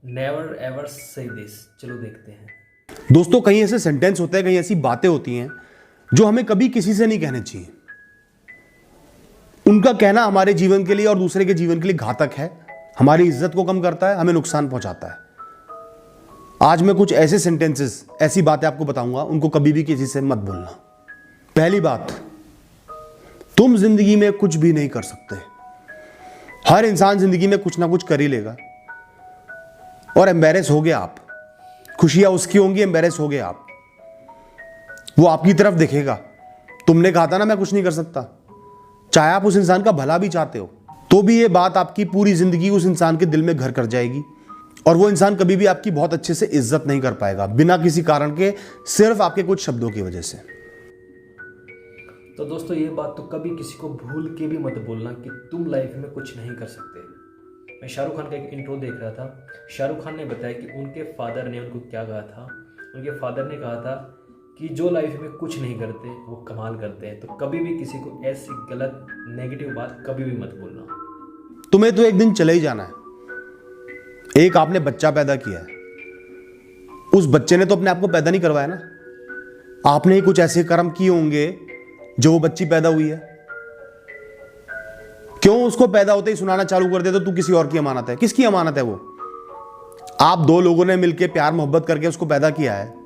Never ever से this. चलो देखते हैं। दोस्तों, कहीं ऐसे सेंटेंस होते हैं, कहीं ऐसी बातें होती हैं जो हमें कभी किसी से नहीं कहने चाहिए। उनका कहना हमारे जीवन के लिए और दूसरे के जीवन के लिए घातक है, हमारी इज्जत को कम करता है, हमें नुकसान पहुंचाता है। आज मैं कुछ ऐसे सेंटेंसेस, ऐसी बातें आपको बताऊंगा, उनको कभी भी किसी से मत बोलना। पहली बात, तुम जिंदगी में कुछ भी नहीं कर सकते। हर इंसान जिंदगी में कुछ ना कुछ कर ही लेगा और एम्बैरेस हो गए आप। खुशियां उसकी होंगी, एम्बैरेस हो गए आप। वो आपकी तरफ देखेगा। तुमने कहा था ना मैं कुछ नहीं कर सकता। चाहे आप उस इंसान का भला भी चाहते हो तो भी ये बात आपकी पूरी जिंदगी उस इंसान के दिल में घर कर जाएगी और वो इंसान कभी भी आपकी बहुत अच्छे से इज्जत नहीं कर पाएगा, बिना किसी कारण के, सिर्फ आपके कुछ शब्दों की वजह से। तो दोस्तों, ये बात तो कभी किसी को भूल के भी मत बोलना कि तुम लाइफ में कुछ नहीं कर सकते। मैं शाहरुख खान का एक इंट्रो देख रहा था। शाहरुख खान ने बताया कि उनके फादर ने उनको क्या कहा था। उनके फादर ने कहा था कि जो लाइफ में कुछ नहीं करते वो कमाल करते हैं। तो कभी भी किसी को ऐसी गलत नेगेटिव बात कभी भी मत बोलना। तुम्हें तो एक दिन चले ही जाना है। एक आपने बच्चा पैदा किया है, उस बच्चे ने तो अपने आप को पैदा नहीं करवाया ना। आपने ही कुछ ऐसे कर्म किए होंगे जो वो बच्ची पैदा हुई है। क्यों उसको पैदा होते ही सुनाना चालू कर दे तो तू किसी और की अमानत है? किसकी अमानत है वो? आप दो लोगों ने मिलकर प्यार मोहब्बत करके उसको पैदा किया है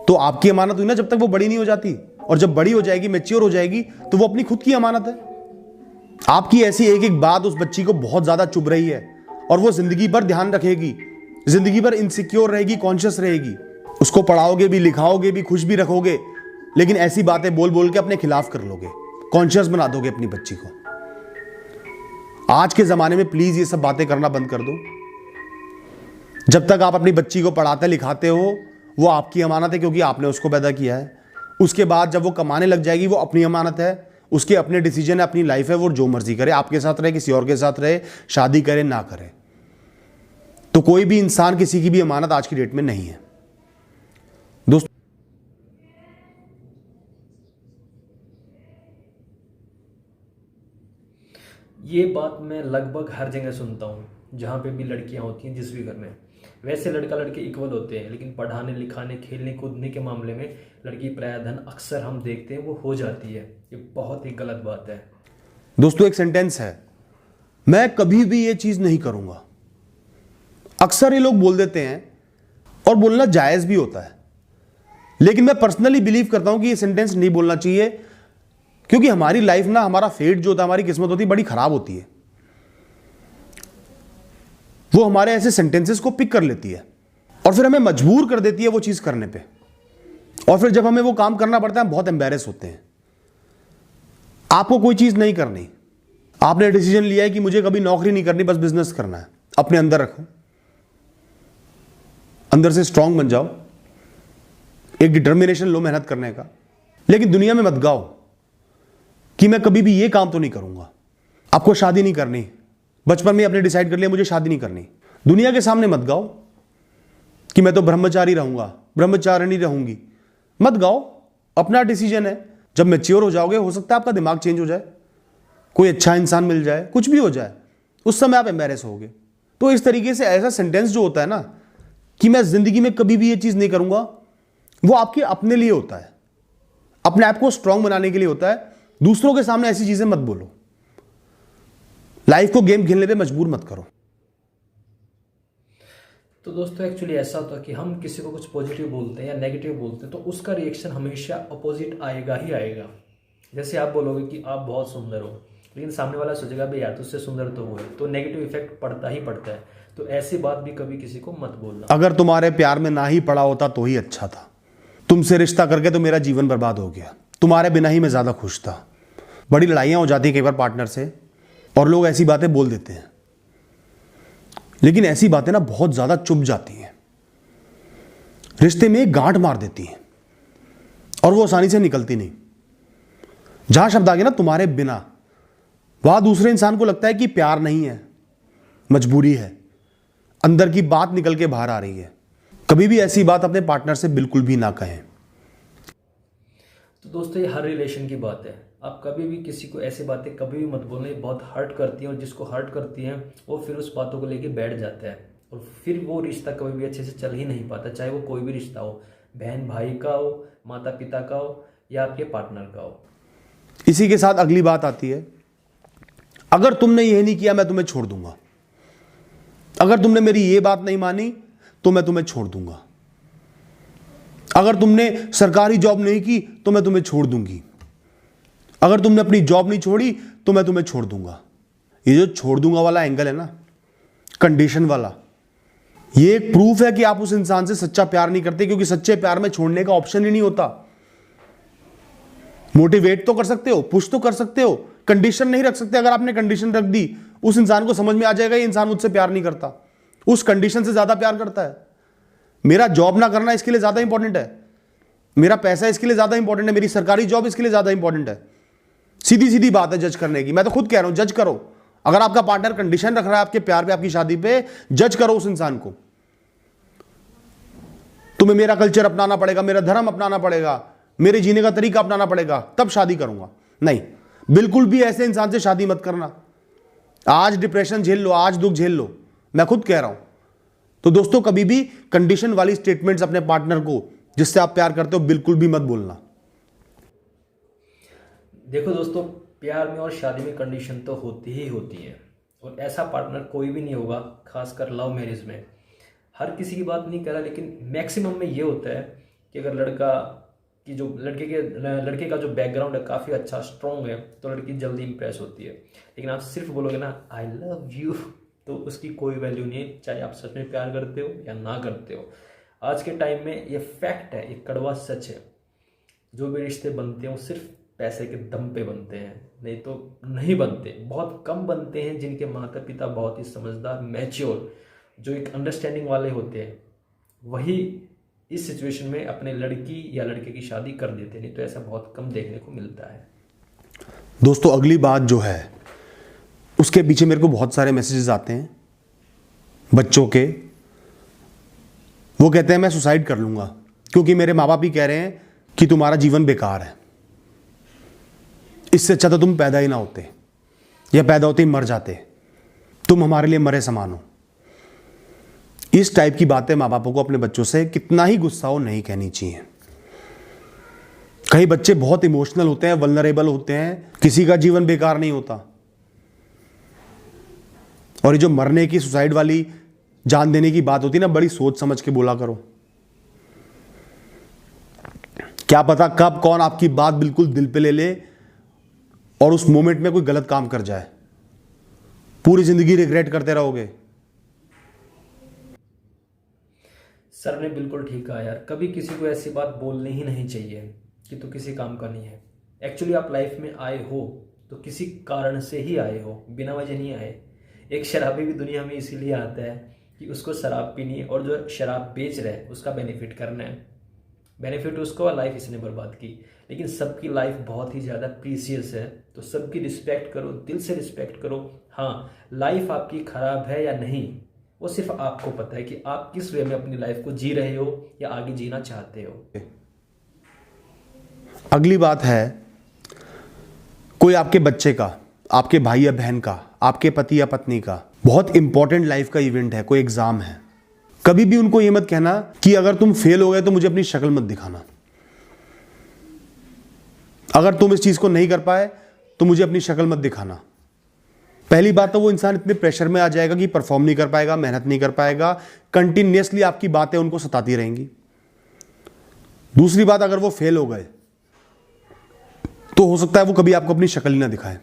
तो आपकी अमानत हुई ना, जब तक वो बड़ी नहीं हो जाती। और जब बड़ी हो जाएगी, मैच्योर हो जाएगी, तो वो अपनी खुद की अमानत है। आपकी ऐसी एक एक बात उस बच्ची को बहुत ज्यादा चुभ रही है और वो जिंदगी भर ध्यान रखेगी, जिंदगी भर इनसिक्योर रहेगी, कॉन्शियस रहेगी। उसको पढ़ाओगे भी, लिखाओगे भी, खुश भी रखोगे, लेकिन ऐसी बातें बोल बोल के अपने खिलाफ कर लोगे, कॉन्शियस बना दोगे अपनी बच्ची को। आज के जमाने में प्लीज ये सब बातें करना बंद कर दो। जब तक आप अपनी बच्ची को पढ़ाते लिखाते हो वो आपकी अमानत है, क्योंकि आपने उसको पैदा किया है। उसके बाद जब वो कमाने लग जाएगी वो अपनी अमानत है, उसके अपने डिसीजन है, अपनी लाइफ है, वो जो मर्जी करे, आपके साथ रहे, किसी और के साथ रहे, शादी करे ना करे। तो कोई भी इंसान किसी की भी अमानत आज की डेट में नहीं है दोस्तों। ये बात मैं लगभग हर जगह सुनता हूँ, जहाँ पे भी लड़कियाँ होती हैं, जिस भी घर में। वैसे लड़का लड़के इक्वल होते हैं, लेकिन पढ़ाने लिखाने खेलने कूदने के मामले में लड़की प्रायः अक्सर हम देखते हैं वो हो जाती है। ये बहुत ही गलत बात है दोस्तों, एक सेंटेंस है, मैं कभी भी ये चीज नहीं करूंगा। अक्सर ये लोग बोल देते हैं और बोलना जायज भी होता है, लेकिन मैं पर्सनली बिलीव करता हूं कि ये सेंटेंस नहीं बोलना चाहिए, क्योंकि हमारी लाइफ ना, हमारा फेट जो होता है, हमारी किस्मत होती है, बड़ी खराब होती है। वो हमारे ऐसे सेंटेंसेस को पिक कर लेती है और फिर हमें मजबूर कर देती है वो चीज करने पे। और फिर जब हमें वो काम करना पड़ता है हम बहुत एम्बैरेस होते हैं। आपको कोई चीज नहीं करनी, आपने डिसीजन लिया है कि मुझे कभी नौकरी नहीं करनी, बस बिजनेस करना है, अपने अंदर रखो, अंदर से स्ट्रांग बन जाओ, एक डिटर्मिनेशन लो मेहनत करने का। लेकिन दुनिया में मत गाओ कि मैं कभी भी ये काम तो नहीं करूंगा। आपको शादी नहीं करनी, बचपन में आपने डिसाइड कर लिया मुझे शादी नहीं करनी। दुनिया के सामने मत गाओ कि मैं तो ब्रह्मचारी रहूंगा, ब्रह्मचारिणी रहूंगी। मत गाओ, अपना डिसीजन है। जब मैच्योर हो जाओगे, हो सकता है आपका दिमाग चेंज हो जाए, कोई अच्छा इंसान मिल जाए, कुछ भी हो जाए, उस समय आप एम्बैरेस होगे। तो इस तरीके से ऐसा सेंटेंस जो होता है ना कि मैं जिंदगी में कभी भी ये चीज नहीं करूंगा, वो आपके अपने लिए होता है, अपने आप को स्ट्रांग बनाने के लिए होता है। दूसरों के सामने ऐसी चीजें मत बोलो। लाइफ को गेम खेलने पे मजबूर मत करो। तो दोस्तों, एक्चुअली ऐसा होता है कि हम किसी को कुछ पॉजिटिव बोलते हैं या नेगेटिव बोलते हैं तो उसका रिएक्शन हमेशा अपोजिट आएगा ही आएगा। जैसे आप बोलोगे कि आप बहुत सुंदर हो, लेकिन सामने वाला सोचेगा भाई यार तुझसे सुंदर तो वो है, तो नेगेटिव इफेक्ट पड़ता ही पड़ता है। तो ऐसी बात भी कभी किसी को मत बोलना। अगर तुम्हारे प्यार में ना ही पड़ा होता तो ही अच्छा था। तुमसे रिश्ता करके तो मेरा जीवन बर्बाद हो गया, तुम्हारे बिना ही मैं ज्यादा खुश था। बड़ी लड़ाइयां हो जाती है कई बार पार्टनर से और लोग ऐसी बातें बोल देते हैं, लेकिन ऐसी बातें ना बहुत ज्यादा चुभ जाती हैं, रिश्ते में एक गांठ मार देती हैं और वो आसानी से निकलती नहीं। जहां शब्द आ गया ना तुम्हारे बिना, वहां दूसरे इंसान को लगता है कि प्यार नहीं है, मजबूरी है, अंदर की बात निकल के बाहर आ रही है। कभी भी ऐसी बात अपने पार्टनर से बिल्कुल भी ना कहें। तो दोस्तों, ये हर रिलेशन की बात है। आप कभी भी किसी को ऐसी बातें कभी भी मत बोलना, ये बहुत हर्ट करती हैं और जिसको हर्ट करती हैं वो फिर उस बातों को लेके बैठ जाता है। और फिर वो रिश्ता कभी भी अच्छे से चल ही नहीं पाता, चाहे वो कोई भी रिश्ता हो, बहन भाई का हो, माता पिता का हो या आपके पार्टनर का हो। इसी के साथ अगली बात आती है, अगर तुमने यह नहीं किया मैं तुम्हें छोड़ दूंगा, अगर तुमने मेरी ये बात नहीं मानी तो मैं तुम्हें छोड़ दूंगा, अगर तुमने सरकारी जॉब नहीं की तो मैं तुम्हें छोड़ दूंगी, अगर तुमने अपनी जॉब नहीं छोड़ी तो मैं तुम्हें छोड़ दूंगा। ये जो छोड़ दूंगा वाला एंगल है ना, कंडीशन वाला, ये एक प्रूफ है कि आप उस इंसान से सच्चा प्यार नहीं करते, क्योंकि सच्चे प्यार में छोड़ने का ऑप्शन ही नहीं होता। मोटिवेट तो कर सकते हो, पुश तो कर सकते हो, कंडीशन नहीं रख सकते। अगर आपने कंडीशन रख दी, उस इंसान को समझ में आ जाएगा ये इंसान मुझसे प्यार नहीं करता, उस कंडीशन से ज्यादा प्यार करता है। मेरा जॉब ना करना इसके लिए ज्यादा इंपॉर्टेंट है, मेरा पैसा इसके लिए ज्यादा इंपॉर्टेंट है, मेरी सरकारी जॉब इसके लिए ज्यादा इंपॉर्टेंट है। सीधी सीधी बात है जज करने की। मैं तो खुद कह रहा हूं, जज करो। अगर आपका पार्टनर कंडीशन रख रहा है आपके प्यार पे, आपकी शादी पे, जज करो उस इंसान को। तुम्हें मेरा कल्चर अपनाना पड़ेगा, मेरा धर्म अपनाना पड़ेगा, मेरे जीने का तरीका अपनाना पड़ेगा, तब शादी करूंगा। नहीं, बिल्कुल भी ऐसे इंसान से शादी मत करना। आज डिप्रेशन झेल लो, आज दुख झेल लो, मैं खुद कह रहा हूं। तो दोस्तों, कभी भी कंडीशन वाली स्टेटमेंट्स अपने पार्टनर को, जिससे आप प्यार करते हो, बिल्कुल भी मत बोलना। देखो दोस्तों, प्यार में और शादी में कंडीशन तो होती ही होती है, और ऐसा पार्टनर कोई भी नहीं होगा, खासकर लव मैरिज में। हर किसी की बात नहीं कर रहा, लेकिन मैक्सिमम में ये होता है कि अगर लड़के का जो बैकग्राउंड है काफ़ी अच्छा स्ट्रॉन्ग है, तो लड़की जल्दी इंप्रेस होती है। लेकिन आप सिर्फ बोलोगे ना आई लव यू, तो उसकी कोई वैल्यू नहीं है, चाहे आप सच में प्यार करते हो या ना करते हो। आज के टाइम में ये फैक्ट है, ये कड़वा सच है। जो भी रिश्ते बनते हैं वो सिर्फ पैसे के दम पे बनते हैं, नहीं तो नहीं बनते। बहुत कम बनते हैं जिनके माता पिता बहुत ही समझदार, मैच्योर, जो एक अंडरस्टैंडिंग वाले होते हैं, वही इस सिचुएशन में अपने लड़की या लड़के की शादी कर देते हैं। नहीं तो ऐसा बहुत कम देखने को मिलता है। दोस्तों, अगली बात जो है, उसके पीछे मेरे को बहुत सारे मैसेजेस आते हैं बच्चों के। वो कहते हैं मैं सुसाइड कर लूंगा क्योंकि मेरे माँ बाप ही कह रहे हैं कि तुम्हारा जीवन बेकार है, इससे अच्छा तो तुम पैदा ही ना होते, या पैदा होते ही मर जाते, तुम हमारे लिए मरे समान हो। इस टाइप की बातें माँ बापों को अपने बच्चों से कितना ही गुस्सा हो नहीं कहनी चाहिए। कई बच्चे बहुत इमोशनल होते हैं, वल्नरेबल होते हैं, किसी का जीवन बेकार नहीं होता। और ये जो मरने की, सुसाइड वाली, जान देने की बात होती है ना, बड़ी सोच समझ के बोला करो। क्या पता कब कौन आपकी बात बिल्कुल दिल पे ले ले और उस मोमेंट में कोई गलत काम कर जाए, पूरी जिंदगी रिग्रेट करते रहोगे। सर ने बिल्कुल ठीक कहा यार, कभी किसी को ऐसी बात बोलनी ही नहीं चाहिए कि तू किसी काम का नहीं है। एक्चुअली आप लाइफ में आए हो तो किसी कारण से ही आए हो, बिना वजह नहीं आए। एक शराबी भी दुनिया में इसीलिए आता है कि उसको शराब पीनी है, और जो शराब बेच रहा है उसका बेनिफिट करना है। बेनिफिट उसको, लाइफ इसने बर्बाद की। लेकिन सबकी लाइफ बहुत ही ज़्यादा प्रीसियस है, तो सबकी रिस्पेक्ट करो, दिल से रिस्पेक्ट करो। हाँ, लाइफ आपकी खराब है या नहीं, वो सिर्फ आपको पता है कि आप किस वे में अपनी लाइफ को जी रहे हो या आगे जीना चाहते हो। अगली बात है, कोई आपके बच्चे का, आपके भाई या बहन का, आपके पति या पत्नी का बहुत इंपॉर्टेंट लाइफ का इवेंट है, कोई एग्जाम है, कभी भी उनको ये मत कहना कि अगर तुम फेल हो गए तो मुझे अपनी शक्ल मत दिखाना, अगर तुम इस चीज को नहीं कर पाए तो मुझे अपनी शक्ल मत दिखाना। पहली बात तो वो इंसान इतने प्रेशर में आ जाएगा कि परफॉर्म नहीं कर पाएगा, मेहनत नहीं कर पाएगा, कंटिन्यूअसली आपकी बातें उनको सताती रहेंगी। दूसरी बात, अगर वो फेल हो गए तो हो सकता है वो कभी आपको अपनी शक्ल ही ना दिखाए,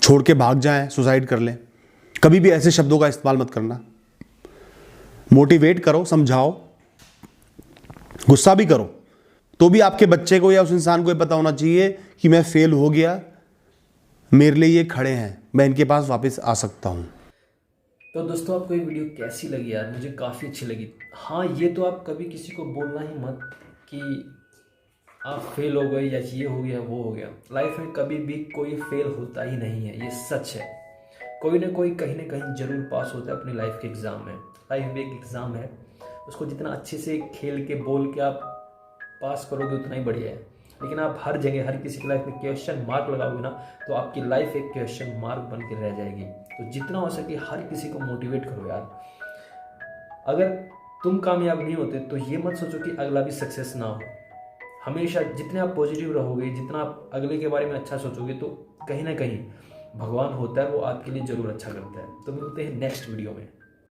छोड़ के भाग जाएं, सुसाइड कर लें। कभी भी ऐसे शब्दों का इस्तेमाल मत करना। मोटिवेट करो, समझाओ, गुस्सा भी करो, तो भी आपके बच्चे को या उस इंसान को ये पता होना चाहिए कि मैं फेल हो गया, मेरे लिए ये खड़े हैं, मैं इनके पास वापस आ सकता हूं। तो दोस्तों, आपको ये वीडियो कैसी लगी यार? मुझे काफ़ी अच्छी लगी। हाँ, ये तो आप कभी किसी को बोलना ही मत कि आप फेल हो गए या ये हो गया वो हो गया। लाइफ में कभी भी कोई फेल होता ही नहीं है, ये सच है। कोई ना कोई कहीं ना कहीं जरूर पास होता है अपनी लाइफ के एग्ज़ाम में। लाइफ में एक एग्ज़ाम है, उसको जितना अच्छे से खेल के बोल के आप पास करोगे उतना ही बढ़िया है। लेकिन आप हर जगह, हर किसी की लाइफ में क्वेश्चन मार्क लगाओगे ना, तो आपकी लाइफ एक क्वेश्चन मार्क बन के रह जाएगी। तो जितना हो सके हर किसी को मोटिवेट करो यार। अगर तुम कामयाब नहीं होते तो ये मत सोचो कि अगला भी सक्सेस ना हो। हमेशा जितने आप पॉजिटिव रहोगे, जितना आप अगले के बारे में अच्छा सोचोगे, तो कहीं ना कहीं भगवान होता है वो आपके लिए ज़रूर अच्छा करता है। तो मिलते हैं नेक्स्ट वीडियो में।